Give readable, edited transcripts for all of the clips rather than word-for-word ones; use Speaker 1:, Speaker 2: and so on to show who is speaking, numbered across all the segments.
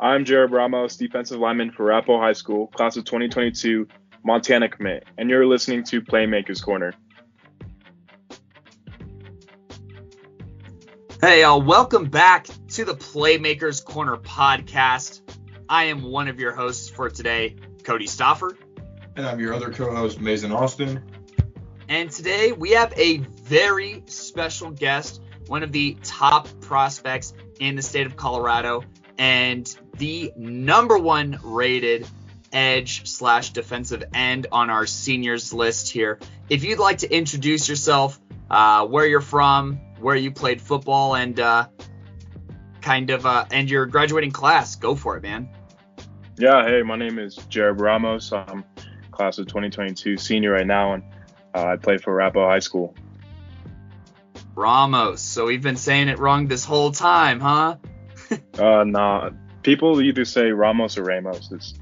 Speaker 1: I'm Jareb Ramos, defensive lineman for Arapahoe High School, class of 2022, Montana commit, and you're listening to Playmakers Corner.
Speaker 2: Hey, y'all, welcome back to the Playmakers Corner podcast. I am one of your hosts for today, Kodey Stauffer.
Speaker 3: And I'm your other co-host, Mazen Austin.
Speaker 2: And today we have a very special guest, one of the top prospects in the state of Colorado, and the number one rated edge/defensive end on our seniors list here. If you'd like to introduce yourself, where you're from, where you played football, and and your graduating class, go for it, man.
Speaker 1: Yeah, hey, my name is Jareb Ramos. I'm class of 2022 senior right now, and I play for Arapahoe High School.
Speaker 2: Ramos. So we've been saying it wrong this whole time, huh?
Speaker 1: Nah. People either say Ramos or Ramos. It's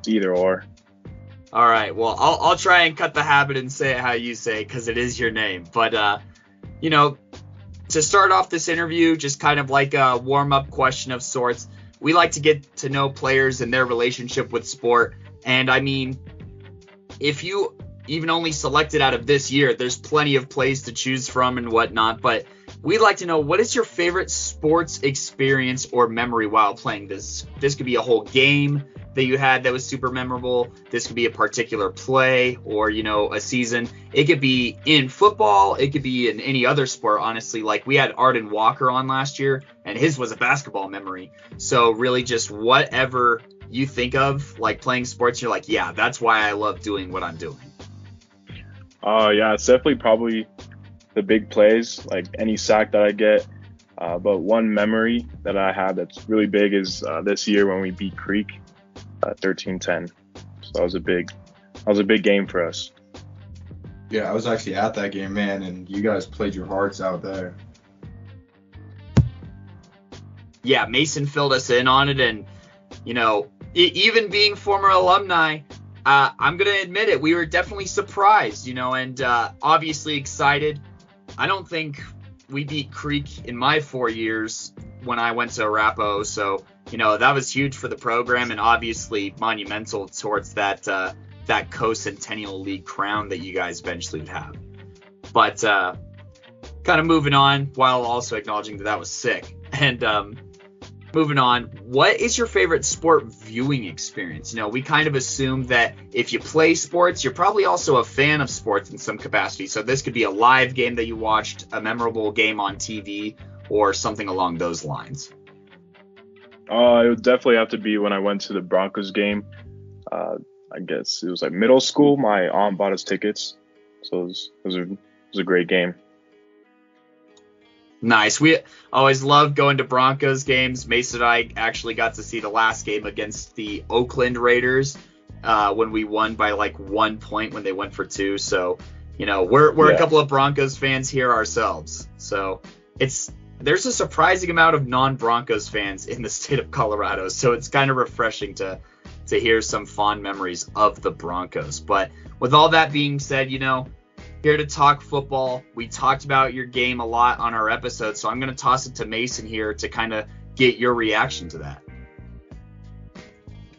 Speaker 1: either or.
Speaker 2: All right. Well, I'll try and cut the habit and say it how you say it because it is your name. But, to start off this interview, just kind of like a warm-up question of sorts, we like to get to know players and their relationship with sport. And, I mean, if you even only selected out of this year, there's plenty of plays to choose from and whatnot. But we'd like to know, what is your favorite sports experience or memory while playing this? This could be a whole game that you had that was super memorable. This could be a particular play or, a season. It could be in football. It could be in any other sport, honestly. Like we had Arden Walker on last year, and his was a basketball memory. So really just whatever you think of, like playing sports, you're like, yeah, that's why I love doing what I'm doing.
Speaker 1: Yeah, it's definitely probably the big plays, like any sack that I get. But one memory that I have that's really big is this year when we beat Creek 13-10. So that was a big game for us.
Speaker 3: Yeah, I was actually at that game, man, and you guys played your hearts out there.
Speaker 2: Yeah, Mason filled us in on it, and even being former alumni, I'm going to admit it, we were definitely surprised, and obviously excited. I don't think we beat Creek in my 4 years when I went to Arapahoe, so, that was huge for the program and obviously monumental towards that Co-Centennial League crown that you guys eventually would have. But kind of moving on, while also acknowledging that was sick. And moving on, what is your favorite sport viewing experience? We kind of assume that if you play sports, you're probably also a fan of sports in some capacity. So this could be a live game that you watched, a memorable game on TV, or something along those lines.
Speaker 1: It would definitely have to be when I went to the Broncos game. I guess it was like middle school. My aunt bought us tickets. So it was a great game.
Speaker 2: Nice. We always loved going to Broncos games. Mason and I actually got to see the last game against the Oakland Raiders when we won by like 1 point when they went for 2. So, we're a couple of Broncos fans here ourselves. So there's a surprising amount of non-Broncos fans in the state of Colorado. So it's kind of refreshing to hear some fond memories of the Broncos. But with all that being said, here to talk football. We talked about your game a lot on our episode, so I'm going to toss it to Mason here to kind of get your reaction to that.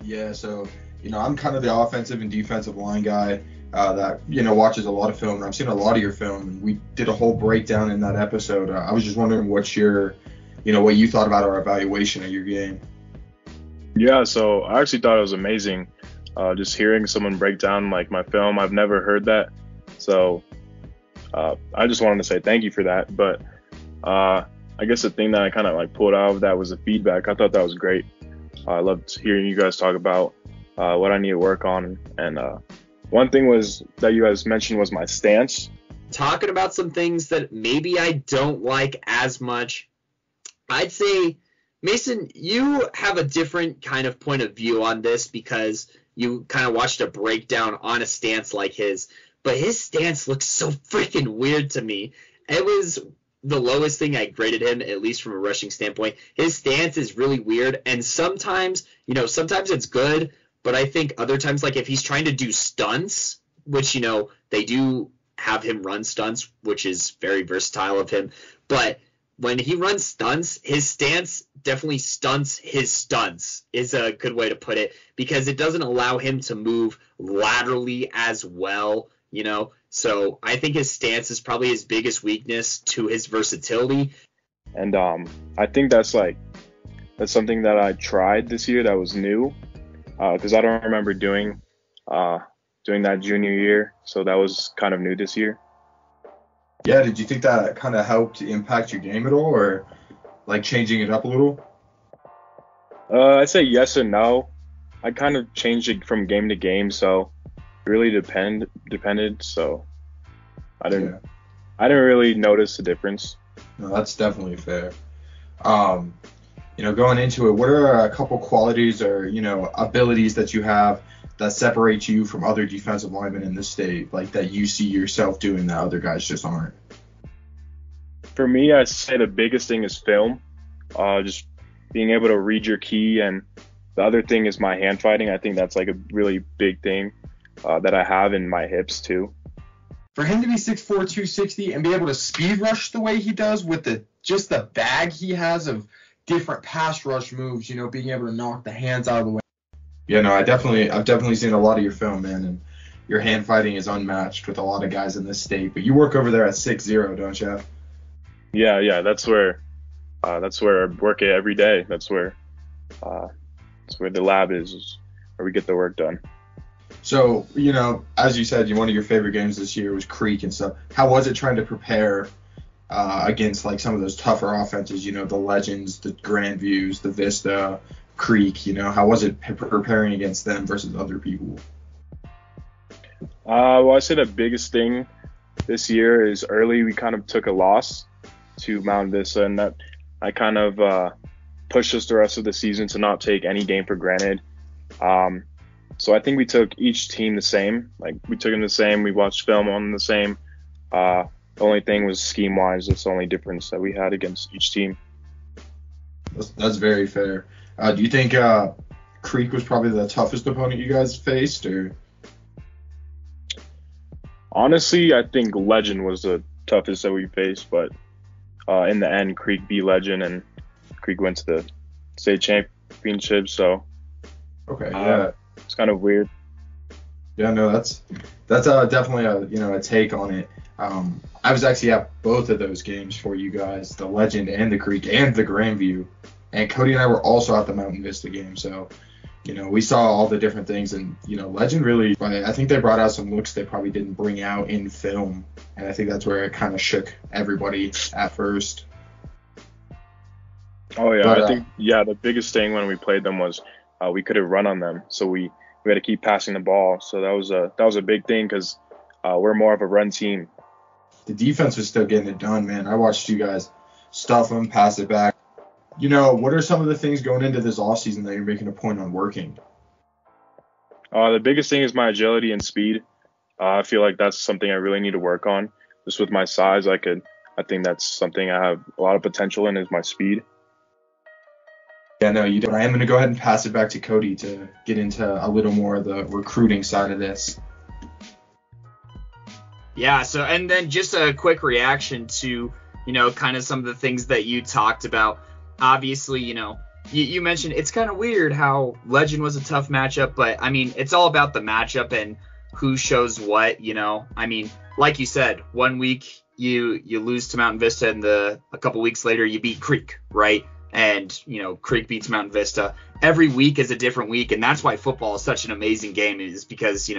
Speaker 3: Yeah, so, I'm kind of the offensive and defensive line guy that, watches a lot of film. And I've seen a lot of your film, and we did a whole breakdown in that episode. I was just wondering what you thought about our evaluation of your game.
Speaker 1: Yeah, so I actually thought it was amazing. Just hearing someone break down like my film, I've never heard that. So I just wanted to say thank you for that. But I guess the thing that I kind of like pulled out of that was the feedback. I thought that was great. I loved hearing you guys talk about what I need to work on. And one thing was that you guys mentioned was my stance.
Speaker 2: Talking about some things that maybe I don't like as much. I'd say, Mason, you have a different kind of point of view on this because you kind of watched a breakdown on a stance like his. But his stance looks so freaking weird to me. It was the lowest thing I graded him, at least from a rushing standpoint. His stance is really weird, and sometimes it's good, but I think other times, like if he's trying to do stunts, which, they do have him run stunts, which is very versatile of him, but when he runs stunts, his stance definitely stunts his stunts is a good way to put it, because it doesn't allow him to move laterally as well, you know. So I think his stance is probably his biggest weakness to his versatility.
Speaker 1: And I think that's something that I tried this year that was new, because I don't remember doing that junior year, so that was kind of new this year.
Speaker 3: Yeah, did you think that kind of helped impact your game at all, or like changing it up a little?
Speaker 1: I'd say yes and no. I kind of changed it from game to game, so it really depended. So I didn't really notice the difference.
Speaker 3: No, that's definitely fair. Going into it, what are a couple qualities or, abilities that you have that separate you from other defensive linemen in the state, like that you see yourself doing that other guys just aren't?
Speaker 1: For me, I'd say the biggest thing is film, just being able to read your key, and the other thing is my hand fighting. I think that's like a really big thing that I have in my hips too.
Speaker 3: For him to be 6'4", 260 and be able to speed rush the way he does with the bag he has of different pass rush moves, being able to knock the hands out of the way. Yeah, no, I've definitely seen a lot of your film, man, and your hand fighting is unmatched with a lot of guys in this state. But you work over there at 6'0", don't you?
Speaker 1: Yeah, that's where I work it every day. That's where the lab is where we get the work done.
Speaker 3: So, as you said, one of your favorite games this year was Creek and stuff. How was it trying to prepare against like some of those tougher offenses, the Legends, the Grandviews, the Vista, Creek, how was it preparing against them versus other people?
Speaker 1: Well, I say the biggest thing this year is early we kind of took a loss to Mount Vista, and that I kind of pushed us the rest of the season to not take any game for granted. So I think we took each team the same. Like, we took them the same. We watched film on them the same. The only thing was scheme-wise. That's the only difference that we had against each team.
Speaker 3: That's very fair. Do you think Creek was probably the toughest opponent you guys faced, or?
Speaker 1: Honestly, I think Legend was the toughest that we faced, but in the end, Creek beat Legend, and Creek went to the state championship. So
Speaker 3: okay, yeah.
Speaker 1: It's kind of weird.
Speaker 3: Yeah, no, that's definitely a take on it. I was actually at both of those games for you guys, the Legend and the Creek and the Grandview, and Kodey and I were also at the Mountain Vista game. So, we saw all the different things, and Legend really, I think they brought out some looks they probably didn't bring out in film, and I think that's where it kind of shook everybody at first.
Speaker 1: Oh yeah, I think the biggest thing when we played them was we couldn't run on them, so we had to keep passing the ball. So that was a big thing because we're more of a run team.
Speaker 3: The defense was still getting it done, man. I watched you guys stuff them, pass it back. What are some of the things going into this offseason that you're making a point on working?
Speaker 1: The biggest thing is my agility and speed. I feel like that's something I really need to work on. Just with my size, I think that's something I have a lot of potential in, is my speed.
Speaker 3: Yeah, no, you don't. I am going to go ahead and pass it back to Kodey to get into a little more of the recruiting side of this.
Speaker 2: Yeah, so, and then just a quick reaction to, kind of some of the things that you talked about. Obviously, you mentioned it's kind of weird how Legend was a tough matchup, but, I mean, it's all about the matchup and who shows what, I mean, like you said, 1 week you lose to Mountain Vista, and a couple weeks later you beat Creek, right? And, Creek beats Mountain Vista. Every week is a different week, and that's why football is such an amazing game, is because,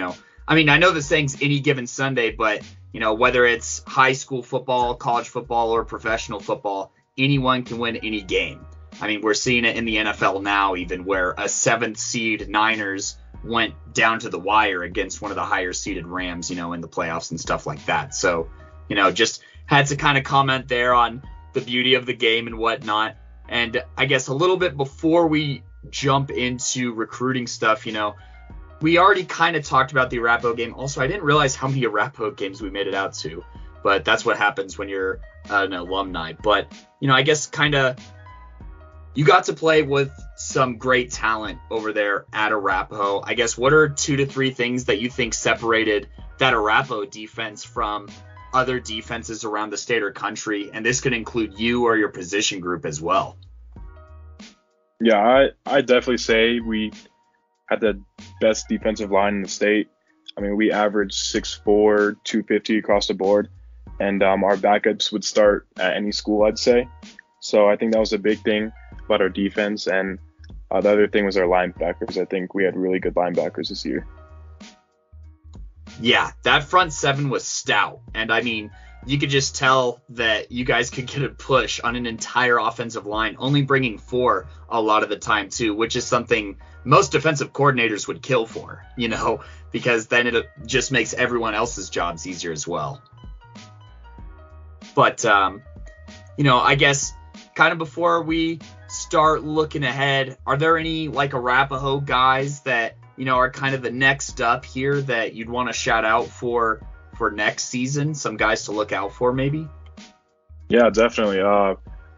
Speaker 2: I mean, I know this thing's any given Sunday, but, whether it's high school football, college football, or professional football, anyone can win any game. I mean, we're seeing it in the NFL now, even, where a 7th seed Niners went down to the wire against one of the higher seeded Rams, in the playoffs and stuff like that. So, just had to kind of comment there on the beauty of the game and whatnot. And I guess a little bit before we jump into recruiting stuff, we already kind of talked about the Arapahoe game. Also, I didn't realize how many Arapahoe games we made it out to, but that's what happens when you're an alumni. But, I guess kind of you got to play with some great talent over there at Arapahoe. I guess what are 2 to 3 things that you think separated that Arapahoe defense from other defenses around the state or country, and this could include you or your position group as well.
Speaker 1: Yeah, I definitely say we had the best defensive line in the state. I mean, we averaged 6'4", 250 across the board, and our backups would start at any school, I'd say. So I think that was a big thing about our defense, and the other thing was our linebackers. I think we had really good linebackers this year.
Speaker 2: Yeah, that front seven was stout, and I mean, you could just tell that you guys could get a push on an entire offensive line, only bringing 4 a lot of the time too, which is something most defensive coordinators would kill for, because then it just makes everyone else's jobs easier as well. But, I guess kind of before we start looking ahead, are there any Arapahoe guys that, are kind of the next up here that you'd want to shout out for next season? Some guys to look out for maybe?
Speaker 1: Yeah, definitely.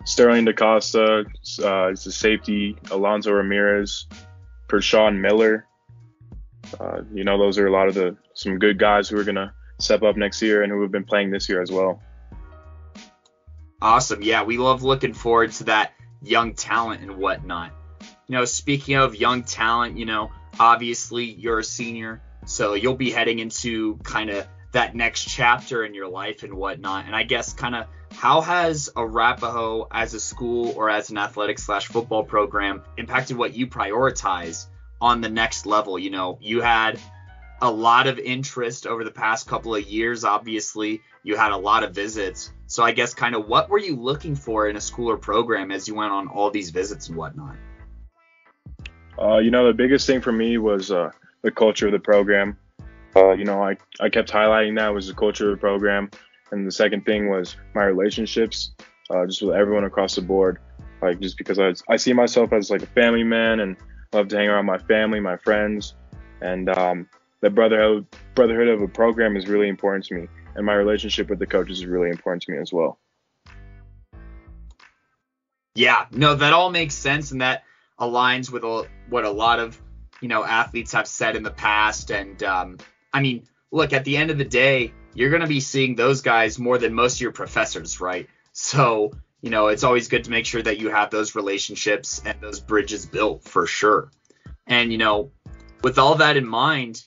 Speaker 1: Sterling DaCosta, he's a safety, Alonzo Ramirez, Pershawn Miller. Those are a lot of some good guys who are going to step up next year and who have been playing this year as well.
Speaker 2: Awesome. Yeah, we love looking forward to that young talent and whatnot. Speaking of young talent, obviously you're a senior, so you'll be heading into kind of that next chapter in your life and whatnot. And I guess kind of how has Arapahoe as a school or as an athletics/football program impacted what you prioritize on the next level? You had a lot of interest over the past couple of years. Obviously, you had a lot of visits. So I guess kind of what were you looking for in a school or program as you went on all these visits and whatnot?
Speaker 1: The biggest thing for me was the culture of the program. I kept highlighting that was the culture of the program. And the second thing was my relationships, just with everyone across the board. Just because I see myself as a family man and love to hang around my family, my friends. And the brotherhood of a program is really important to me. And my relationship with the coaches is really important to me as well.
Speaker 2: Yeah, no, that all makes sense. And that aligns with what a lot of, athletes have said in the past. And look, at the end of the day, you're going to be seeing those guys more than most of your professors, right? So, it's always good to make sure that you have those relationships and those bridges built for sure. And, with all that in mind,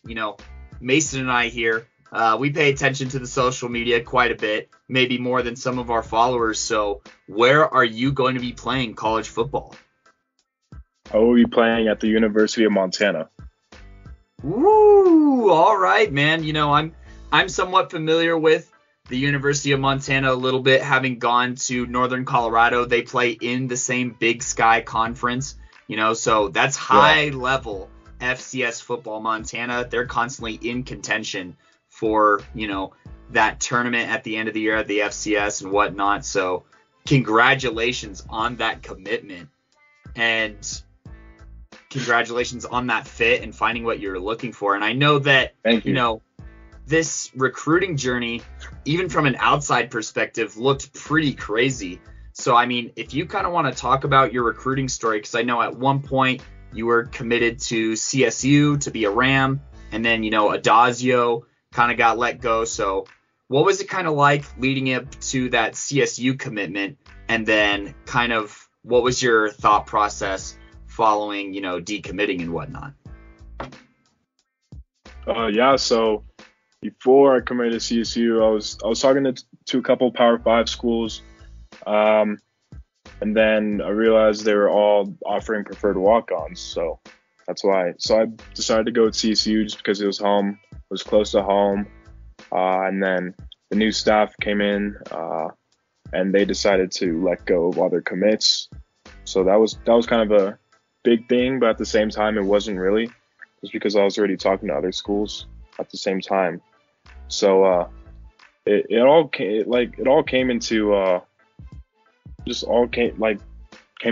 Speaker 2: Mason and I here, we pay attention to the social media quite a bit, maybe more than some of our followers. So where are you going to be playing college football?
Speaker 1: I will be playing at the University of Montana.
Speaker 2: Ooh, all right, man. I'm somewhat familiar with the University of Montana a little bit, having gone to Northern Colorado. They play in the same Big Sky Conference, so that's high level FCS football. Montana, they're constantly in contention for, that tournament at the end of the year at the FCS and whatnot. So congratulations on that commitment. And congratulations on that fit and finding what you're looking for. And I know that,
Speaker 1: Thank you.
Speaker 2: This recruiting journey, even from an outside perspective, looked pretty crazy. So, if you kind of want to talk about your recruiting story, because I know at one point you were committed to CSU to be a Ram, and then, Adazio kind of got let go. So what was it kind of like leading up to that CSU commitment? And then kind of what was your thought process following, decommitting and whatnot?
Speaker 1: So before I committed to CSU, I was talking to a couple Power 5 schools, and then I realized they were all offering preferred walk-ons, so that's why. So I decided to go with CSU just because it was home, it was close to home, and then the new staff came in, and they decided to let go of other commits. So that was kind of a big thing, but at the same time, it wasn't really, just because I was already talking to other schools at the same time. So it all came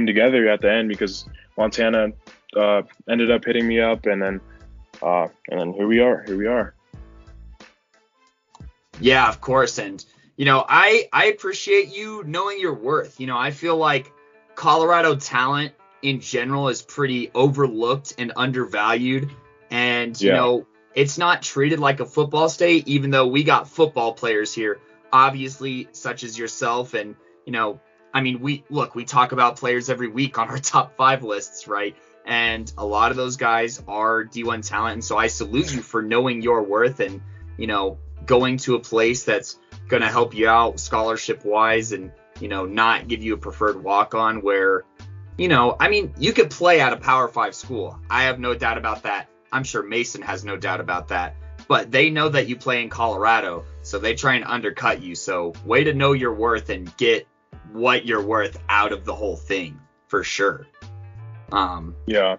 Speaker 1: together at the end, because Montana ended up hitting me up, and then here we are.
Speaker 2: Yeah, of course. And I appreciate you knowing your worth. I feel like Colorado talent in general is pretty overlooked and undervalued, and it's not treated like a football state, even though we got football players here obviously, such as yourself, and, I mean, we talk about players every week on our top 5 lists, right? And a lot of those guys are D1 talent. And so I salute you for knowing your worth and, going to a place that's going to help you out scholarship wise and, not give you a preferred walk on where, I mean, you could play at a Power 5 school. I have no doubt about that. I'm sure Mason has no doubt about that. But they know that you play in Colorado, so they try and undercut you. So way to know your worth and get what you're worth out of the whole thing, for sure.
Speaker 1: Yeah.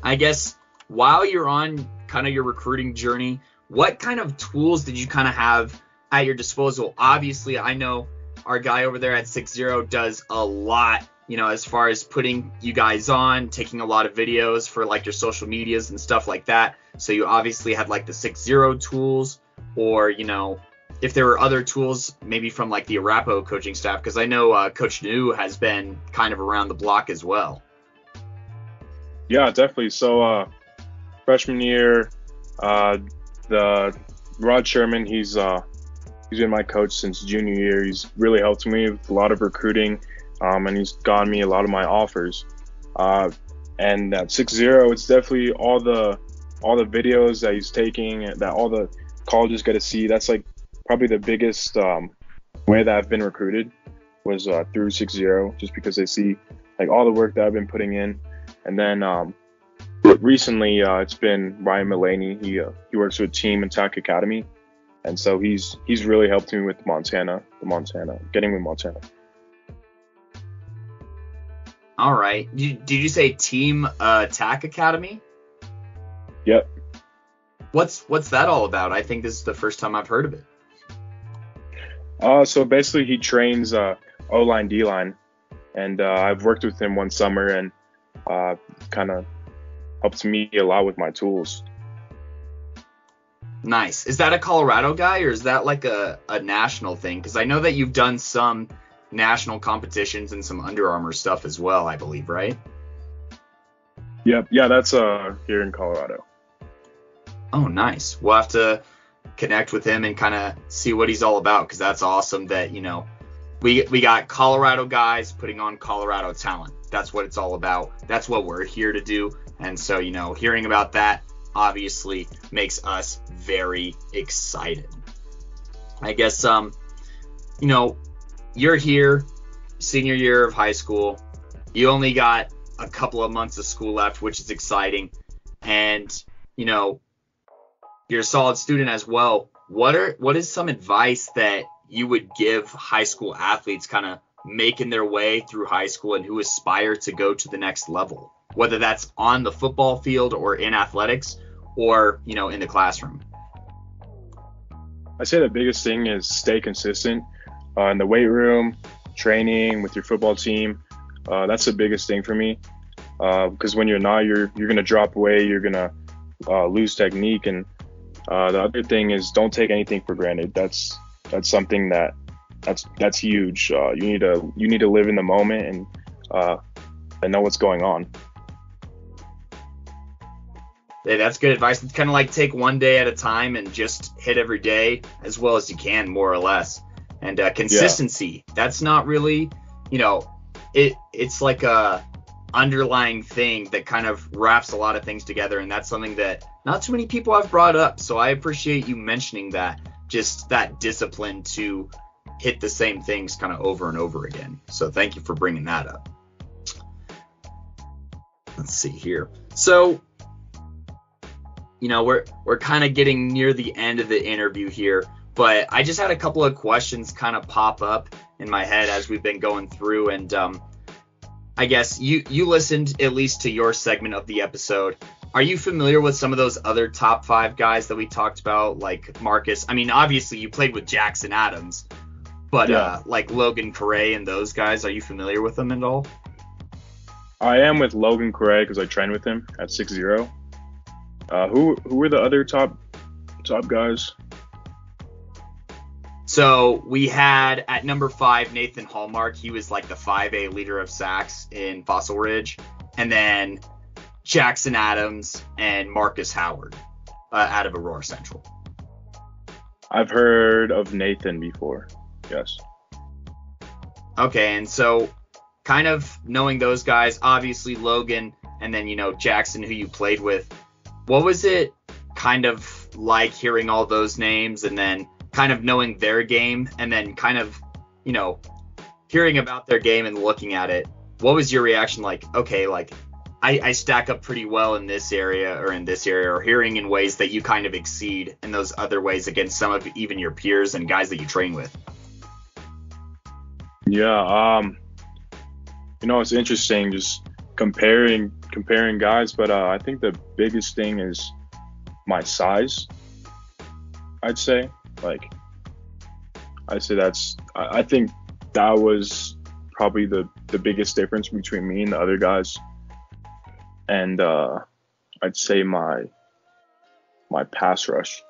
Speaker 2: I guess while you're on kind of your recruiting journey, what kind of tools did you kind of have at your disposal? Obviously, I know our guy over there at 6-0 does a lot, as far as putting you guys on, taking a lot of videos for like your social medias and stuff like that. So you obviously had like the 6-0 tools, or, if there were other tools maybe from like the Arapahoe coaching staff, because I know Coach New has been kind of around the block as well.
Speaker 1: Yeah, definitely. So freshman year, the Rod Sherman, he's been my coach since junior year. He's really helped me with a lot of recruiting, and he's gotten me a lot of my offers. And at 6-0, it's definitely all the videos that he's taking, that all the colleges get to see. That's like probably the biggest way that I've been recruited was through 6-0, just because they see like all the work that I've been putting in. And then recently it's been Ryan Mullaney. He works with Team Attack Academy, and so he's really helped me with getting with Montana.
Speaker 2: All right. Did you say Team Attack Academy?
Speaker 1: Yep.
Speaker 2: What's that all about? I think this is the first time I've heard of it.
Speaker 1: So basically he trains O-line, D-line, and I've worked with him one summer, and kind of helps me a lot with my tools.
Speaker 2: Nice. Is that a Colorado guy, or is that like a national thing? Because I know that you've done some national competitions and some Under Armour stuff as well, I believe, right?
Speaker 1: Yep. Yeah, that's here in Colorado.
Speaker 2: Oh, nice. We'll have to connect with him and kind of see what he's all about, because that's awesome that, we got Colorado guys putting on Colorado talent. That's what it's all about. That's what we're here to do. And so, hearing about that obviously makes us very excited. I guess, you're here, senior year of high school. You only got a couple of months of school left, which is exciting. And, you're a solid student as well. What is some advice that you would give high school athletes kind of making their way through high school and who aspire to go to the next level, whether that's on the football field or in athletics or, in the classroom?
Speaker 1: I say the biggest thing is stay consistent in the weight room, training with your football team. That's the biggest thing for me, because when you're not, you're going to drop away. You're going to lose technique. And the other thing is don't take anything for granted. That's something that's huge. You need to live in the moment and know what's going on.
Speaker 2: Hey, that's good advice. It's kind of like take one day at a time and just hit every day as well as you can, more or less. And consistency, that's not really, it's like a underlying thing that kind of wraps a lot of things together. And that's something that not too many people have brought up. So I appreciate you mentioning that, just that discipline to hit the same things kind of over and over again. So thank you for bringing that up. Let's see here. So, we're kind of getting near the end of the interview here, but I just had a couple of questions kind of pop up in my head as we've been going through. And I guess you listened at least to your segment of the episode. Are you familiar with some of those other top 5 guys that we talked about, like Marcus? I mean, obviously you played with Jackson Adams, but like Logan Correa and those guys, are you familiar with them at all?
Speaker 1: I am with Logan Correa because I trained with him at 6-0. Who were the other top guys?
Speaker 2: So we had at number 5 Nathan Hallmark. He was like the 5A leader of sacks in Fossil Ridge, and then Jackson Adams and Marcus Howard out of Aurora Central.
Speaker 1: I've heard of Nathan before. Yes.
Speaker 2: Okay, and so kind of knowing those guys, obviously Logan, and then, Jackson, who you played with, what was it kind of like hearing all those names and then kind of knowing their game and then kind of, hearing about their game and looking at it? What was your reaction like? Okay, like I stack up pretty well in this area, or hearing in ways that you kind of exceed in those other ways against some of even your peers and guys that you train with?
Speaker 1: Yeah, it's interesting just comparing guys, but I think the biggest thing is my size. I'd say I think that was probably the biggest difference between me and the other guys. And I'd say my pass rush.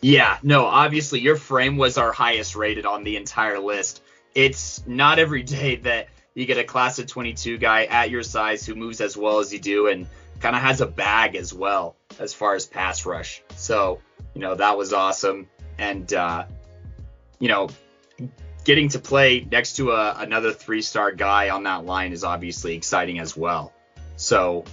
Speaker 2: Yeah, no, obviously your frame was our highest rated on the entire list. It's not every day that you get a class of 22 guy at your size who moves as well as you do and kind of has a bag as well as far as pass rush. So, that was awesome. And, getting to play next to another 3-star guy on that line is obviously exciting as well. So,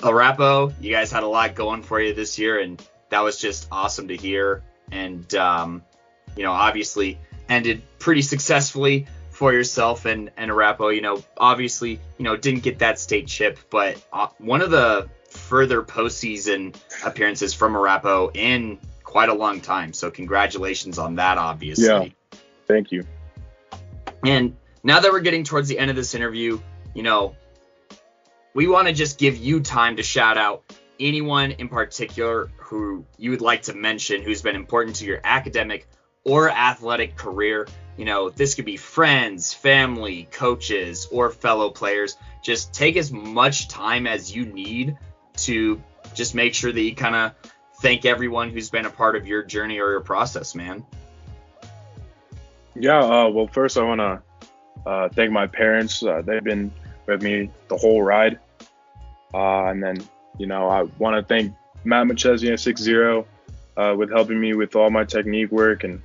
Speaker 2: Arapo, you guys had a lot going for you this year, and that was just awesome to hear. And, obviously ended pretty successfully for yourself and Arapo. Obviously, didn't get that state chip, but one of the further postseason appearances from Arapo in quite a long time. So congratulations on that, obviously.
Speaker 1: Yeah. Thank you.
Speaker 2: And now that we're getting towards the end of this interview, we want to just give you time to shout out anyone in particular who you would like to mention who's been important to your academic or athletic career. This could be friends, family, coaches, or fellow players. Just take as much time as you need to just make sure that you kind of thank everyone who's been a part of your journey or your process, man.
Speaker 1: Yeah, well, first I want to thank my parents. They've been with me the whole ride. And then, I want to thank Matt McChesney at 6-0 with helping me with all my technique work and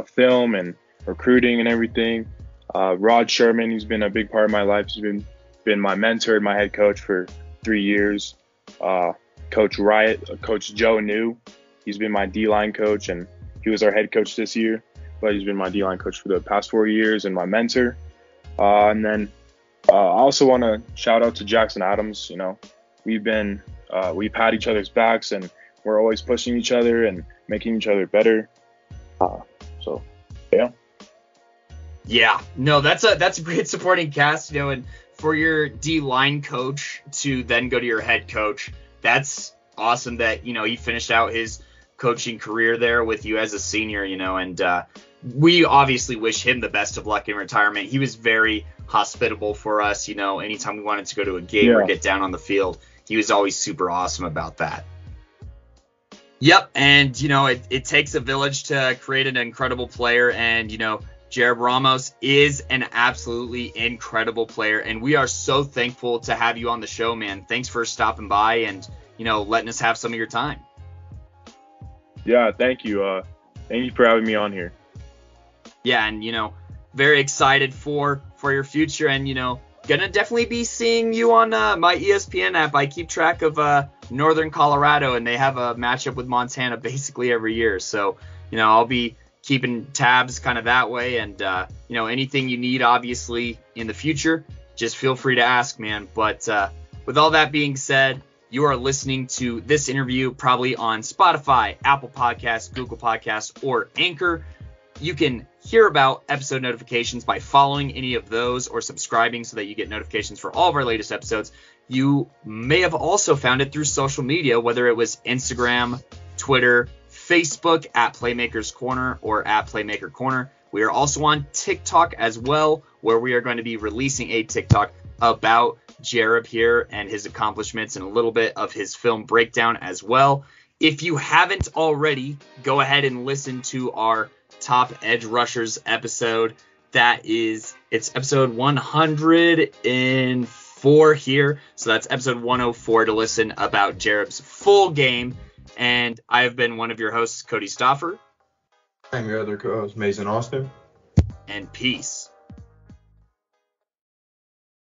Speaker 1: film and recruiting and everything. Rod Sherman, he's been a big part of my life. He's been my mentor and my head coach for 3 years. Coach Joe New, he's been my D-line coach, and he was our head coach this year. But he's been my D-line coach for the past 4 years and my mentor. And then I also want to shout out to Jackson Adams. We've had each other's backs, and we're always pushing each other and making each other better. So, yeah.
Speaker 2: Yeah, no, that's a great supporting cast, and for your D-line coach to then go to your head coach, that's awesome that, he finished out his coaching career there with you as a senior, and we obviously wish him the best of luck in retirement. He was very hospitable for us, anytime we wanted to go to a game or get down on the field, he was always super awesome about that. Yep, and, it takes a village to create an incredible player, and, Jareb Ramos is an absolutely incredible player, and we are so thankful to have you on the show, man. Thanks for stopping by and, letting us have some of your time.
Speaker 1: Yeah, thank you. Thank you for having me on here.
Speaker 2: Yeah, and, very excited for your future, and, gonna definitely be seeing you on my ESPN app. I keep track of Northern Colorado, and they have a matchup with Montana basically every year. So, I'll be keeping tabs kind of that way, and, anything you need, obviously, in the future, just feel free to ask, man. But with all that being said, you are listening to this interview probably on Spotify, Apple Podcasts, Google Podcasts, or Anchor. You can hear about episode notifications by following any of those or subscribing so that you get notifications for all of our latest episodes. You may have also found it through social media, whether it was Instagram, Twitter, Facebook at Playmakers Corner or at Playmaker Corner. We are also on TikTok as well, where we are going to be releasing a TikTok about Jareb here and his accomplishments and a little bit of his film breakdown as well. If you haven't already, go ahead and listen to our Top Edge Rushers episode. It's episode 104 here. So that's episode 104 to listen about Jareb's full game And I have been one of your hosts, Cody Stoffer.
Speaker 3: I'm your other co-host, Mazen Austin.
Speaker 2: And peace.